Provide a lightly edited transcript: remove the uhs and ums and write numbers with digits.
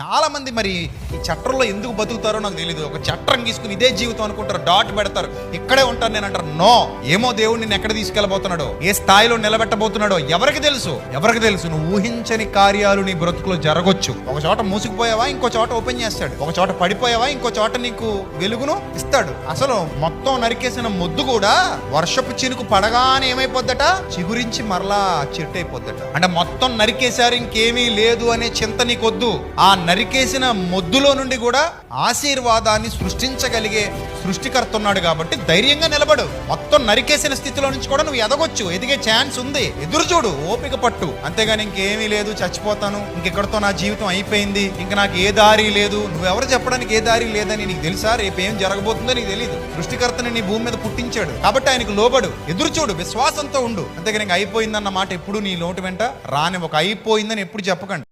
చాలా మంది మరి ఈ చట్రంలో ఎందుకు బతుకుతారో నాకు తెలియదు. ఒక చట్రం తీసుకుని ఇదే జీవితం అనుకుంటారు, డాట్ పెడతారు, ఇక్కడే ఉంటారు నేను అంటారు. నో, ఏమో దేవుడు నిన్ను ఎక్కడ తీసుకెళ్ళబోతున్నాడో, ఏ స్థాయిలో నిలబెట్టబోతున్నాడో ఎవరికి తెలుసు? ఎవరికి తెలుసు? నువ్వు ఊహించని కార్యాలు నీ బ్రతుకులో జరగొచ్చు. ఒక చోట మూసుకుపోయావా, ఇంకో చోట ఓపెన్ చేస్తాడు. ఒక చోట పడిపోయావా, ఇంకో చోట నీకు వెలుగును ఇస్తాడు. అసలు మొత్తం నరికేసిన మొద్దు కూడా వర్షపు చినుకు పడగానే ఏమైపోద్దట? చిగురించి మరలా చెట్టు అయిపోద్దట. అంటే మొత్తం నరికేశారు, ఇంకేమీ లేదు అనే చింత నీకొద్దు. ఆ నరికేసిన మొద్దులో నుండి కూడా ఆశీర్వాదాన్ని సృష్టించగలిగే సృష్టికర్త ఉన్నాడు కాబట్టి ధైర్యంగా నిలబడు. మొత్తం నరికేసిన స్థితిలో నుంచి కూడా నువ్వు ఎదగొచ్చు, ఎదిగే ఛాన్స్ ఉంది. ఎదురు చూడు, ఓపిక పట్టు. అంతేగాని ఇంకేమీ లేదు, చచ్చిపోతాను, ఇంకెక్కడితో నా జీవితం అయిపోయింది, ఇంక నాకు ఏ దారి లేదు. నువ్వెవరు చెప్పడానికి ఏ దారి లేదని నీకు తెలుసా? రేపు ఏం జరగబోతుందో నీకు తెలియదు. సృష్టికర్తని నీ భూమి మీద పుట్టించాడు కాబట్టి ఆయనకు లోబడు, ఎదురు చూడు, విశ్వాసంతో ఉండు. అంతేగాని ఇంక అయిపోయిందన్న మాట ఎప్పుడు నీ నోటి వెంట రాని. ఒక అయిపోయిందని ఎప్పుడు చెప్పకండి.